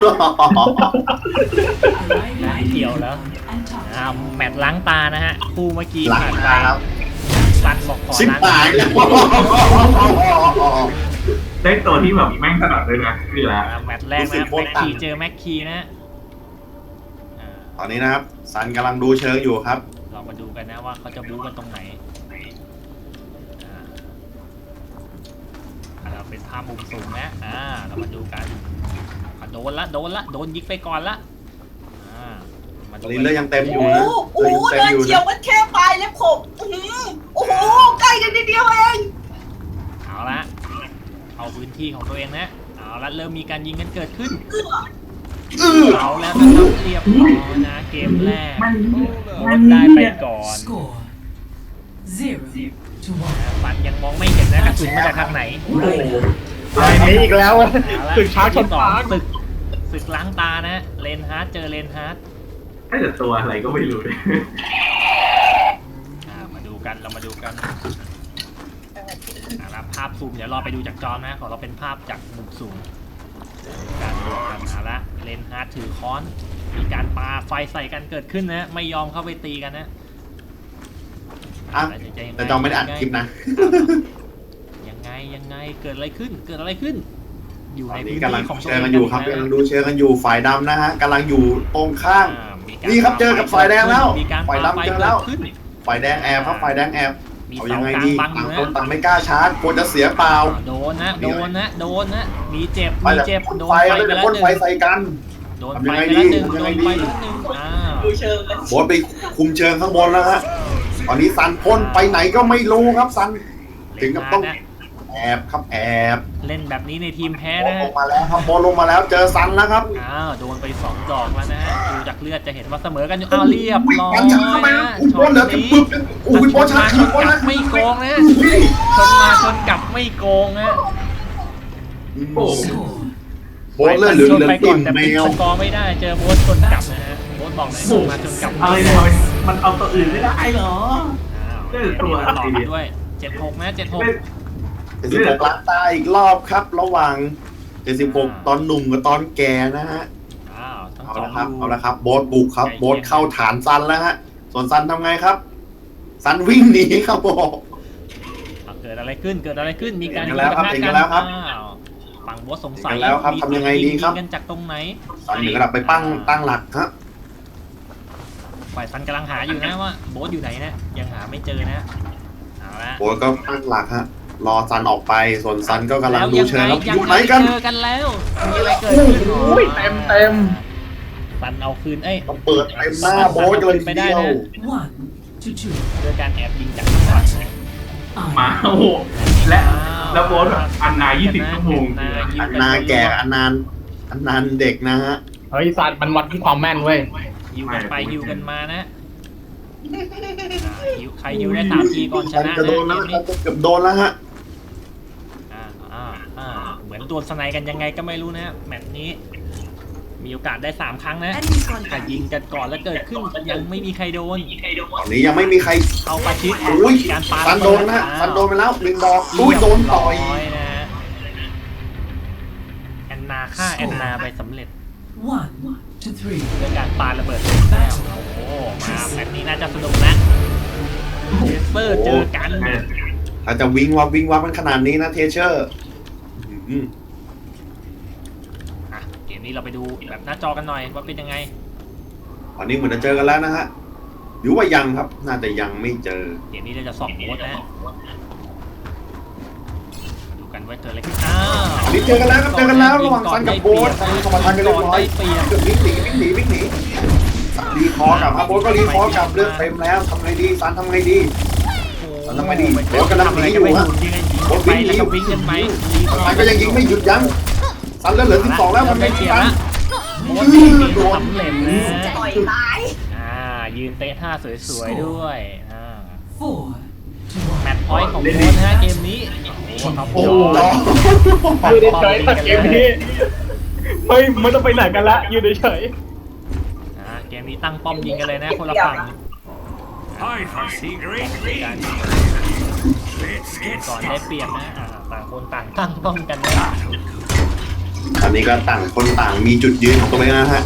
เกี่ยวแล้วแมตช์ล้างตานะฮะคู่เมื่อกี้ ล้าง ผ่านไป ตาครับ ซันบอกขอ ชิบ ล้าง หายแล้ว ได้ตัวที่แบบแม่งถนัดเลยนะคืออะไร แมตช์แรกนะแม็กคีเจอแม็กคีนะอ่า ตอนนี้นะครับซันกำลังดูเชิงอยู่ครับ เรามาดูกันนะว่าเขาจะบู๊กันตรงไหนเราเป็นภาพมุมสูงนะเรามาดูกันโดนละโดนยิงไปก่อนละมา ต ดู อนนี้เลือดยังเต็มอ โอ้ ยู่ โห นะ โอ้โห เลือดยังเต็มอยู่ เดินเฉียว นะ มันแค่ปลายเล็บขบโอ้โหใกล้กันนิดเดียวเอง เอาละเอาพื้นที่ของตัวเองนะเอาละเริ่มมีการยิงกันเกิดขึ้นเอาแล้วนะครับเรียบร้อยนะเกมแรกโดนได้ไปก่อน Score 0-1. ฟันยังมองไม่เห็นนะกระสุนมาจากทางไหน ไอ้นี้อีกแล้วตึกช้าชน สอ ฟ้าง ศึกล้างตานะเลนฮาร์ดเจอเลนฮาร์ด ไอ้แต่ตัวอะไรก็ไม่รู้เลย มาดูกันเรามาดูกันแล้วภาพซูมเดี๋ยวรอไปดูจากจอนะของเราเป็นภาพจากมุมสูงการดูกันละเลนฮาร์ดถือค้อนมีการปาไฟใส่กันเกิดขึ้นนะไม่ยอมเข้าไปตีกันนะ อ่ะแต่จอไม่ได้อัดคลิปนะ ยังไงเกิดอะไรขึ้นอยู่ ตอ ใน น พื้ นี้ น กำลัง ที่ของ เชิงกันอยู่ครับกำลังดูเชิงกันอยู่ฝ่ายดำนะฮะกำลังอยู่ตรงข้าง มีการ นี่ครับเจอกับฝ่ายแดงแล้ว มีการ ฝ่าย ปา ดำ ไฟ เจอแล้ว กิดขึ้น ฝ่ายแดงแอบครับฝ่ายแดงแอบ มี เอา เสา ยังไง กลาง ดี บังอ ต่าง ยู่ คน นะ ต่างไม่กล้าชาร์จกลัวจะเสียเปล่า โดนนะมีเจ็บ ไปแบบพ่น โดน ไฟ ไฟ แล้ว ไป จะ แล้ว พ่น หนึ่ ไฟ ง ใส่กัน โดน ทำ ไฟ ยังไง ไปแล้วหนึ่ง ดี โด ทำยัง น ไง ไฟ ดี แล้วหนึ่งดูเชิงเลย โบสไปคุมเชิงข้างบนแล้วฮะตอนนี้ซันพ่นไปไหนก็ไม่รู้ครับซันถึงกับต้องแอบครับแอบ เล่นแบบนี้ในทีมแพ้ บอล นะ ลงมาแล้วครับบอลลงมาแล้วเจอซันแล้วครับ โดนไป2 ดอกแล้วนะฮะดูจากเลือดจะเห็นว่าเสมอกันอยู่เรียบร้อย กันชันเข้าไป นะ นะอุ้ยบอลเหลือแต่ปึบอุ้ยบอลชาร์จ ชน บอล กลั นะ บไม่โกงนะชนมาชนกลับไม่โกงนะ Score โบสเลือดเหลือ ชนไปก่ ติ่ อน ม แต่ แม ปิด ว สกอร์ไม่ได้เจอโบสชนกลับนะฮะโบสบอกเลยชนมาชนกลับ อะไรเนี่ยมันเอาตัวอื่นไม่ได้เหรอ เล่นตัวต่อกันด้วย76นะ76 76ล้านตาอีกรอบครับ ระหว่าง76ตอนหนุ่มกับตอนแก่นะฮะ ทั้ง เอา สอง ละครับ ดู เอาละครับโบสบุกครับโบสเข้าฐานซันแล้วฮะส่วนซันทำไงครับซันวิ่งหนีครับโบ เกิดอะไรขึ้นมีการ เห็นแล้วครับเห็นกันแล้วครับ ฝั่งโบสสงสัย เห็นแล้วครับทำยังไงดีครับ ยิกันจากตรงไหน ซันถึงระดับไปตั้งหลักฮะ ฝ่ายซันกำลังหาอยู่นะว่าโบสอยู่ไหนนะยังหาไม่เจอนะเอาละ โบสก็ตั้งหลักฮะรอซันออกไปส่วนซันก็กำลัง แล้ว ดู ยัง เชิง ไง ครับ ยั อยู่ ง ไหน ไง กัน เจอกันแล้วมีอะไรเกิดขึ้น โอ้ยเต็ม ซันเอาคืนเปิดเต็มหน้าโบสเลยทีเดียว 1 to 2. ด้วยการแอบยิงจากข้างหลัง มาโอ้โหแล้วโบสแบบอันนา20 ชั่วโมง อันนาแก่อันนานเด็กนะฮะ เฮ้ยสัตว์มันวัดที่ความแม่นเว้ย ยิวกันไปยิวกันมานะใครยิวได้3 ทีก่อนช ซัน นะ จะโดนแล้ว เกมนี้ จะเกือบโดนแล้วฮะ เหมือนตัวสไนกันยังไงก็ไม่รู้นะแมตช์นี้ มีโอกาสได้3 ครั้งนะแต่ยิงกันก่อนแล้วเกิดขึ้นยังไม่มีใครโดน ตอนนี้ยังไม่มีใคร เข้าประชิด อุ้ย การปา ซันโดนนะฮะซันโดนไปแล้ว1 ดอกอุ้ยโดนต่อย นะแอนนาฆ่าแอนนาไปสำเร็จ 1 to 3. ด้วยการปาระเบิดแล้วโอ้โหมาแมตช์นี้น่าจะสนุกนะเทสเปอร์เจอกัน ถ้าจะวิ่งวับมันขนาดนี้นะเทเชอร์เกมนี้เราไปดูแบบหน้าจอกันหน่อยว่าเป็นยังไง ตอนนี้เหมือนจะเจอกันแล้วนะฮะหรือว่ายังครับน่าจะยังไม่เจอ เกมนี้เราจะสอบโค้ดนะดูกันว่าเจออะไรขึ้นนี่เจอกันแล้วครับเจอกันแล้วระหว่างซันกับโบ๊ทซันเข้ามาทันกันเรียบร้อยเกือบวิ่งหนีรีคอร์กับครับโบ๊ทก็รีคอร์กับเลือดเต็มแล้วทำไงดีซันทำไงดี แล้วไม่ดีโบ๊ทกำลังหนีอยู่ฮะ โบ๊ทวิ่งแล้วก็วิ่งกันไป ซันก็ยังยิงไม่หยุดยั้งซันเลือดเหลือ12แล้วทำไงดีซัน โบ๊ทวิ่งสำเร็จนะ ต่อยตาย ยืนเตะท่าสวยๆด้วย4 to แมตช์พอยต์ของโบ๊ทนะฮะเกมนี้โอ้โห โอ้โห อยู่เฉยๆตัดเกมนี้ไม่ต้องไปไหนกันละอยู่เฉย เกมนี้ตั้งป้อมยิงกันเลยนะคนละฝั่ง I foresee great การ Let's get ก่อนได้ started. เปรียบนะต่างคนต่างตั้งป้อมกันนะ อันนี้ก็ต่างคนต่างมีจุดยืนของตัวเองนะฮะ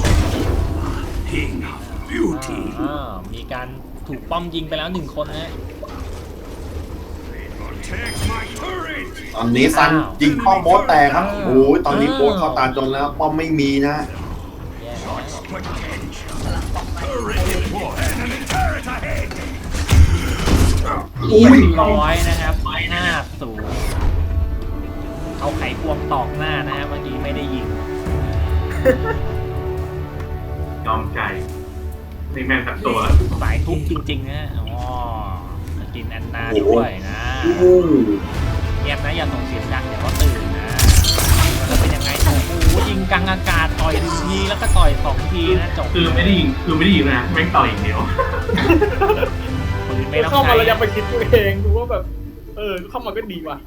King of beauty. มีการถูกป้อมยิงไปแล้ว1คนนะ Protect my turret. ตอนนี้ซันยิงป้อมโบสแตกครับโอ้ยตอนนี้โบสเข้าตาจนแล้วป้อมไม่มีนะ แย่แล้ว Potential. Turret deployed. Enemy turret ahead. อุ้ย 100นะครับ50เอาไขควงตอกหน้านะฮะเมื่อกี้ไม่ได้ยิง ยอมใจนี่แม่งสักตัว สายทุบจริงๆนะอ๋อจะกินแอนนาด้วยนะ อู้ เงียบนะอย่าส่งเสียงดังเดี๋ยวเขาตื่นนะจะเป็นยังไงโอ้โหยิงกลางอากาศต่อย1ทีแล้วก็ต่อย2ทีนะจบ คือไม่ได้ยิงนะแม่งต่อยอย่างเดียว ปืนไม่ต้อง เข้ามา ใช้ แล้วยังไปคิดตัวเองดูว่าแบบเข้ามาก็ดีว่ะ